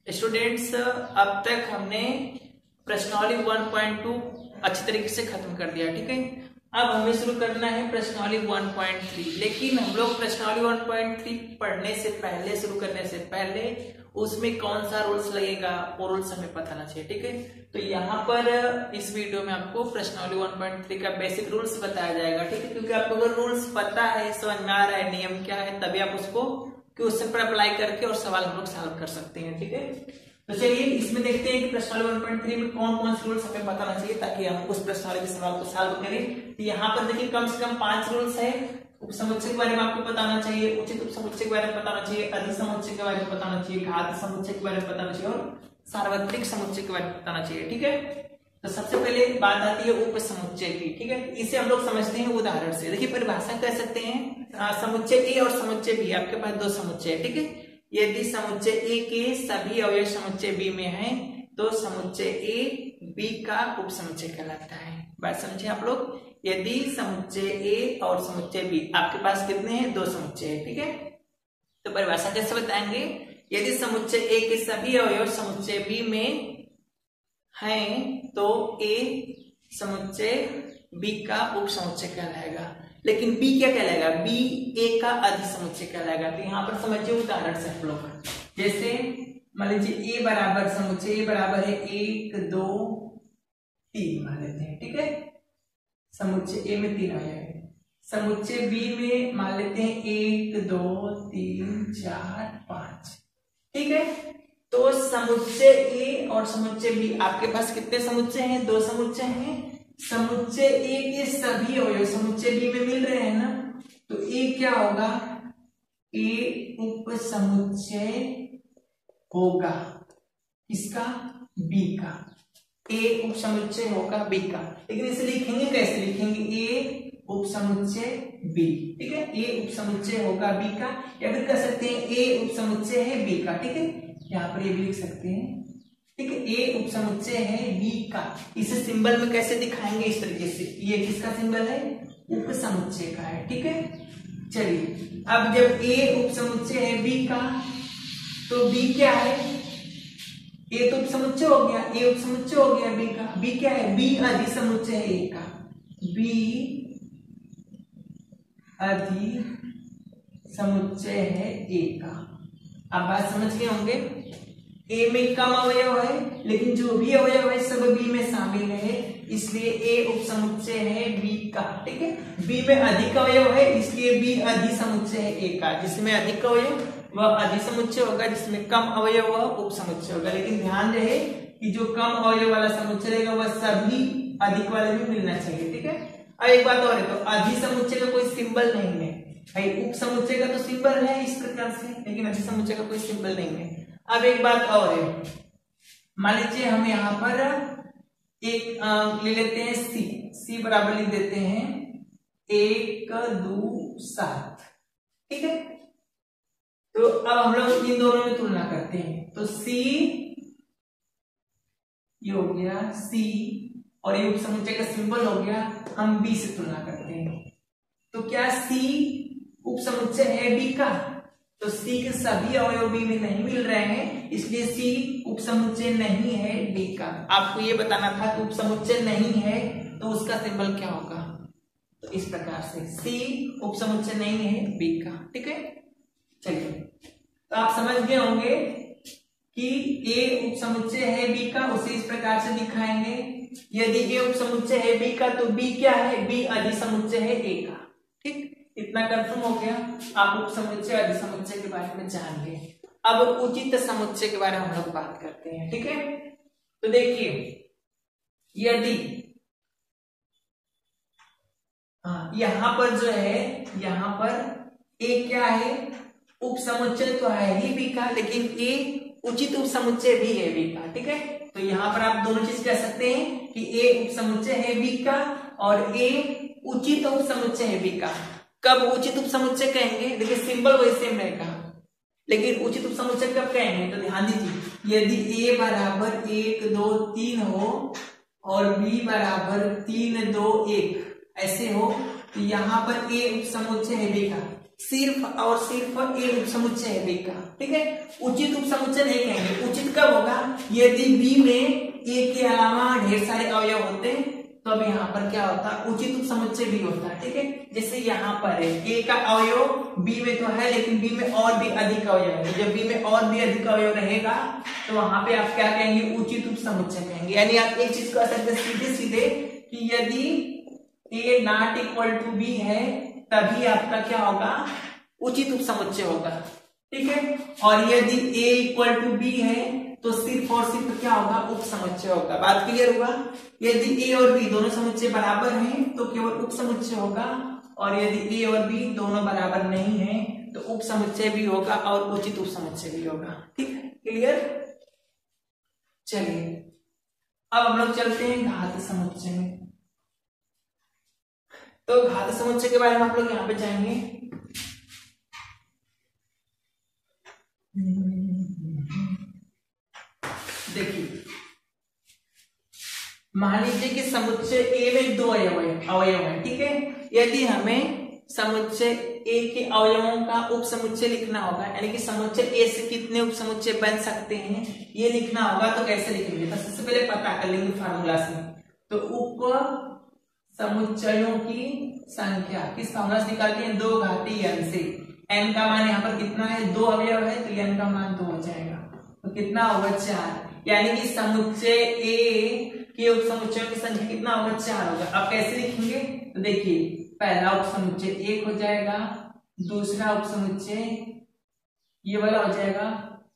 Students, अब तक हमने प्रश्नावली 1.2 अच्छी तरीके से खत्म कर दिया। ठीक है, अब हमें शुरू करना है प्रश्नावली 1.3। लेकिन हम लोग प्रश्नावली 1.3 पढ़ने से पहले, शुरू करने से पहले उसमें कौन सा रूल्स लगेगा वो रूल्स हमें पता होना चाहिए। ठीक है, तो यहाँ पर इस वीडियो में आपको प्रश्नावली 1.3 का बेसिक रूल्स बताया जाएगा। ठीक है, क्योंकि आपको अगर रूल्स पता है, समझ में आ रहा है नियम क्या है, तभी आप उसको क्वेश्चन पर अप्लाई करके और सवाल हम लोग सॉल्व कर सकते हैं। ठीक है, तो चलिए इसमें देखते हैं कि प्रश्नावली 1.3 में कौन कौन से रूल्स हमें बताना चाहिए ताकि हम उस प्रश्नावली के सवाल को सॉल्व करें। तो यहाँ पर देखिए कम से कम 5 रूल्स है। उपसमुच्चय के बारे में आपको बताना चाहिए, उचित उपसमुच्चय के बारे में बताना चाहिए, अधिसमुच्चय के बारे में बताना चाहिए, घात समुच्चय के बारे में बताना चाहिए और सार्वत्रिक समुच्चय के बारे में बताना चाहिए। ठीक है, तो सबसे पहले बात आती है उपसमुच्चय की। ठीक है, इसे हम लोग समझते हैं उदाहरण से। देखिए परिभाषा कह सकते हैं समुच्चय ए और समुच्चय बी, आपके पास दो समुच्चय है। ठीक है, यदि समुच्चय ए के सभी अवयव समुच्चय बी में हैं तो समुच्चय ए बी का उपसमुच्चय कहलाता है। बात समझिए आप लोग, यदि समुच्चय ए और समुच्चय बी, आपके पास कितने हैं? दो समुच्चय है। ठीक है, तो परिभाषा कैसे बताएंगे? यदि समुच्चय ए के सभी अवयव समुच्चय बी में हैं तो ए समुच्चय बी का उपसमुच्चय कहलाएगा। लेकिन बी क्या कहलाएगा? बी ए का अधिसमुच्चय कहलाएगा। तो यहाँ पर समझिए उदाहरण से आप लोग, जैसे मान लीजिए ए बराबर समुच्चय ए बराबर है 1 2 3 मान लेते हैं। ठीक है, समुच्चय ए में 3 अवयव है। समुच्चय बी में मान लेते हैं 1 2 3 4 5। ठीक है, तो समुच्चय ए और समुच्चय बी, आपके पास कितने समुच्चय हैं? दो समुच्चय हैं। समुच्चय ए के सभी अवयव समुच्चय बी में मिल रहे हैं ना, तो ए क्या होगा? ए उपसमुच्चय होगा किसका? बी का। ए उपसमुच्चय होगा बी का। लेकिन इसे लिखेंगे कैसे? लिखेंगे ए उपसमुच्चय बी। ठीक है, ए उपसमुच्चय होगा बी का, या फिर कह सकते हैं ए उपसमुच्चय है बी का। ठीक है, यहाँ पर ये भी लिख सकते हैं। ठीक है, ए उपसमुच्चय है बी का। इसे सिंबल में कैसे दिखाएंगे? इस तरीके से, ये किसका सिंबल है? उपसमुच्चय का है। ठीक है, चलिए अब जब ए उपसमुच्चय है बी का तो बी क्या है? ए तो उपसमुच्चय हो गया, ए उपसमुच्चय हो गया बी का। बी क्या है? बी अधिसमुच्चय है ए का। बी अधिसमुच्चय है ए का। आप बात समझ गए होंगे, ए में कम अवयव है लेकिन जो भी अवयव है सब बी में शामिल है, इसलिए ए उपसमुच्चय है बी का। ठीक है, बी में अधिक अवयव है इसलिए बी अधिसमुच्चय है ए का। जिसमें अधिक अवयव वह अधिसमुच्चय होगा, जिसमें कम अवयव वह उपसमुच्चय होगा। लेकिन ध्यान रहे कि जो कम अवयव वाला समुच्चय रहेगा वह सभी अधिक वाले में मिलना चाहिए। ठीक है, अब एक बात और है, तो अधिसमुच्चय का कोई सिंबल नहीं है भाई। उपसमुच्चय का तो सिंबल है इस प्रकार से, लेकिन अधिसमुच्चय का कोई सिंबल नहीं है। अब एक बात और है, मान लीजिए हम यहाँ पर एक ले लेते हैं सी। सी बराबर लिख देते हैं 1 2 7। ठीक है, तो अब हम लोग इन दोनों में तुलना करते हैं। तो सी ये हो गया सी और ये उपसमुच्चय का सिंबल हो गया, हम बी से तुलना करते हैं। तो क्या सी उपसमुच्चय है बी का? तो सी के सभी अवयव बी में नहीं मिल रहे हैं, इसलिए सी उपसमुच्चय नहीं है बी का। आपको ये बताना था कि उपसमुच्चय नहीं है तो उसका सिंबल क्या होगा। तो इस प्रकार से सी उपसमुच्चय नहीं है बी का। ठीक है, चलिए तो आप समझ गए होंगे कि ए उपसमुच्चय है बी का, उसे इस प्रकार से दिखाएंगे। यदि ए उपसमुच्चय है बी का तो बी क्या है? बी अधिसमुच्चय है ए का। ठीक, इतना कंफर्म हो गया। आप उपसमुच्चय अधिसमुच्चय के बारे में जान गए। अब उचित समुच्चय के बारे में हम लोग बात करते हैं। ठीक है, तो देखिए यदि यहां पर जो है, यहां पर ए क्या है? उपसमुच्चय तो है ही बी का, लेकिन ए उचित उपसमुच्चय भी है बी का। ठीक है, तो यहां पर आप दोनों चीज कह सकते हैं कि ए उपसमुच्चय है बी का और ए उचित उपसमुच्चय है बी का। कब उचित उपसमुच्चय कहेंगे? देखिए सिंबल वही सेम रहेगा, लेकिन उचित उपसमुच्चय कब कहेंगे? तो ध्यान दीजिए, यदि ए बराबर 1 2 3 हो और बी बराबर 3 2 1 ऐसे हो, तो यहाँ पर ए उपसमुच्चय है बी का। सिर्फ और सिर्फ ए उपसमुच्चय है बी का। ठीक है, उचित उपसमुच्चय नहीं कहेंगे। उचित कब होगा, यदि बी में ए के अलावा ढेर सारे अवयव होते हैं तो अब यहाँ पर क्या होता है, उचित उपसमुच्चय भी होता है। ठीक है, जैसे यहाँ पर है ए का अवयव बी में तो है, लेकिन बी में और भी अधिक अवयव है। जब बी में और भी अधिक अवयव रहेगा तो वहां पे आप क्या कहेंगे, उचित उपसमुच्चय कहेंगे। यानी आप एक चीज कह सकते हैं सीधे सीधे कि यदि ए नॉट इक्वल टू बी है तभी आपका क्या होगा, उचित उपसमुच्चय होगा। ठीक है, और यदि ए इक्वल टू बी है तो सिर्फ और सिर्फ क्या होगा, उपसमुच्चय होगा। बात क्लियर हुआ। यदि ए और बी दोनों समुच्चय बराबर हैं तो केवल उपसमुच्चय होगा, और यदि ए और बी दोनों बराबर नहीं है तो उपसमुच्चय भी होगा और उचित उपसमुच्चय भी होगा। ठीक है, क्लियर। चलिए अब हम लोग चलते हैं घात समुच्चय में। तो घात समुच्चय के बारे में आप लोग यहाँ पे जाएंगे। देखिए, मान लीजिए कि समुच्चय ए में 2 अवयव है। ठीक है, यदि हमें समुच्चय ए के अवयवों का उपसमुच्चय लिखना होगा, यानी कि समुच्चय ए से कितने उपसमुच्चय बन सकते हैं ये लिखना होगा, तो कैसे लिखेंगे, तो सबसे पहले पता कर लेंगे फार्मूला से। तो उप समुच्चयों की संख्या किस फार्मूला से निकालते हैं, 2 घाती n से। n का मान यहाँ पर कितना है, 2 अवयव है तो n का मान 2 हो जाएगा, तो कितना होगा 4। यानी कि समुच्चय ए के उपसमुच्चयों की संख्या कितना होगा, 4 होगा। अब कैसे लिखेंगे, तो देखिए पहला उपसमुच्चय 1 हो जाएगा, दूसरा उपसमुच्चय ये वाला हो जाएगा,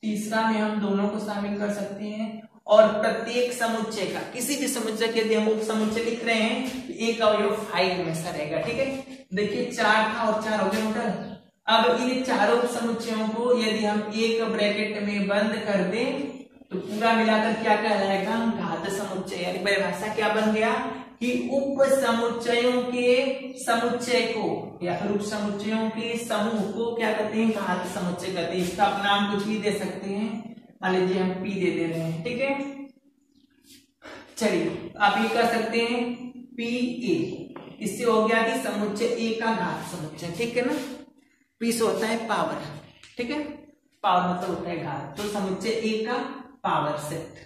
तीसरा में हम दोनों को शामिल कर सकते हैं, और प्रत्येक समुच्चय का, किसी भी समुच्चय के यदि हम उपसमुच्चय लिख रहे हैं तो एक अवयव 5 में से रहेगा। ठीक है, देखिए 4 था और 4 हो गया टोटल। अब इन चारों उपसमुच्चयों को यदि हम एक ब्रैकेट में बंद कर दें तो पूरा मिलाकर क्या कहलाएगा, घात समुच्चय। यानी परिभाषा क्या बन गया कि उप समुच्चयों के समुच्चय को या फिर उप समुच्चयों के समूह को क्या कहते हैं, घात समुच्चय कहते हैं। इसका आप नाम कुछ भी दे सकते हैं, मान लीजिए हम पी दे रहे हैं। ठीक है, चलिए आप ये कह सकते हैं पी ए। इससे हो गया कि समुच्चय ए का घात समुच्चय। ठीक है ना, पी से होता है पावर। ठीक है, पावर मतलब होता है घात, तो समुच्चय ए का पावर सेट।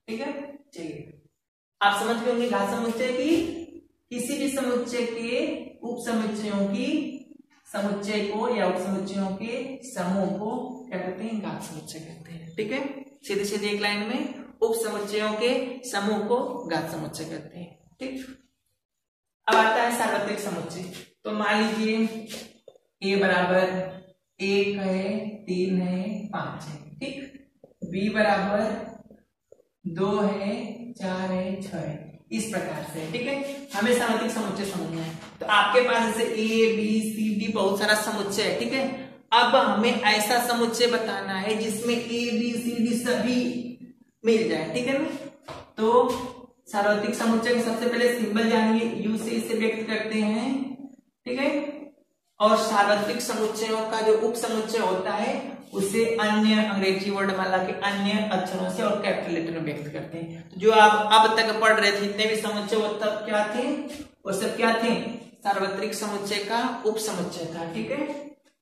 ठीक है, चलिए आप समझ गए होंगे घात समुच्चय की, किसी भी समुच्चय के उप समुच्चयों की समुच्चय को या उप समुच्चयों के समूह को क्या कहते हैं, घात समुच्चय कहते हैं। ठीक है, सीधे सीधे एक लाइन में उप समुच्चयों के समूह को घात समुच्चय कहते हैं। ठीक, अब आता है सार्वत्रिक समुच्चय। तो मान लीजिए ए बराबर 1 है, 3 है, 5 है। ठीक, बी बराबर 2 है, 4 है, 6 है, इस प्रकार से। ठीक है, हमें सार्वत्रिक समुच्चय समझना है। तो आपके पास जैसे ए बी सी डी बहुत सारा समुच्चय है। ठीक है, अब हमें ऐसा समुच्चय बताना है जिसमें ए बी सी डी सभी मिल जाए। ठीक है ना, तो सार्वत्रिक समुच्चय के सबसे पहले सिंबल जानिए, यू से इसे व्यक्त करते हैं। ठीक है, और सार्वत्रिक समुच्चयों का जो उप समुच्चय होता है उसे अन्य अंग्रेजी वर्णमाला के अन्य अक्षरों से और कैपिटल लेटर में व्यक्त करते हैं। तो जो आप अब तक पढ़ रहे थे जितने भी समुच्चय वो तब क्या थे, वो सब क्या थे, सार्वत्रिक समुच्चय का उप समुच्चय था। ठीक है,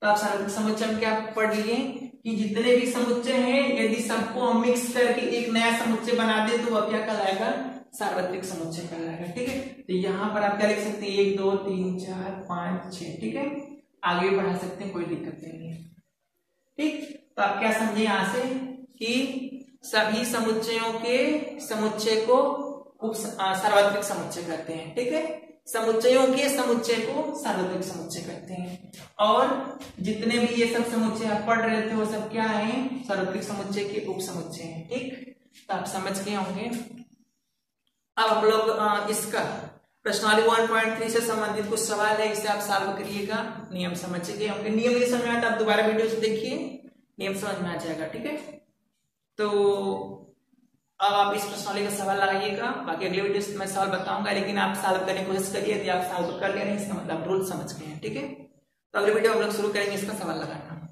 तो आप सार्वत्रिक समुच्चय में क्या पढ़ लिए कि जितने भी समुच्चय हैं यदि सबको हम मिक्स करके एक नया समुच्चय बना दे तो वह क्या कहलाएगा, सार्वत्रिक समुच्चय कहलाएगा। ठीक है, तो यहाँ पर आप क्या लिख सकते हैं, 1 2 3 4 5 6। ठीक है, आगे बढ़ा सकते हैं, कोई दिक्कत नहीं है। ठीक, तो आप क्या समझे यहाँ से कि सभी समुच्चयों के समुच्चय को सार्वत्रिक समुच्चय कहते हैं। ठीक है, समुच्चयों के समुच्चय को सार्वत्रिक समुच्चय कहते हैं, और जितने भी ये सब समुच्चय आप पढ़ रहे थे वो सब क्या है, सार्वत्रिक समुच्चय के उप समुच्चय हैं। ठीक, तो आप समझ गए होंगे। अब हम लोग इसका प्रश्नावली 1.3 से संबंधित कुछ सवाल है, इसे आप सॉल्व करिएगा। नियम समझ गए होंगे, नियम नहीं समझ में आता आप दोबारा वीडियो से देखिए, नियम समझ में आ जाएगा। ठीक है, तो अब आप इस प्रश्नावली का सवाल लगाइएगा, बाकी अगले वीडियो से मैं सवाल बताऊंगा, लेकिन आप सॉल्व करने की कोशिश करिए। यदि आप सॉल्व कर ले रहे हैं इसका मतलब रूल समझ गए हैं। ठीक है, तो अगले वीडियो हम लोग शुरू करेंगे इसका सवाल लगाना।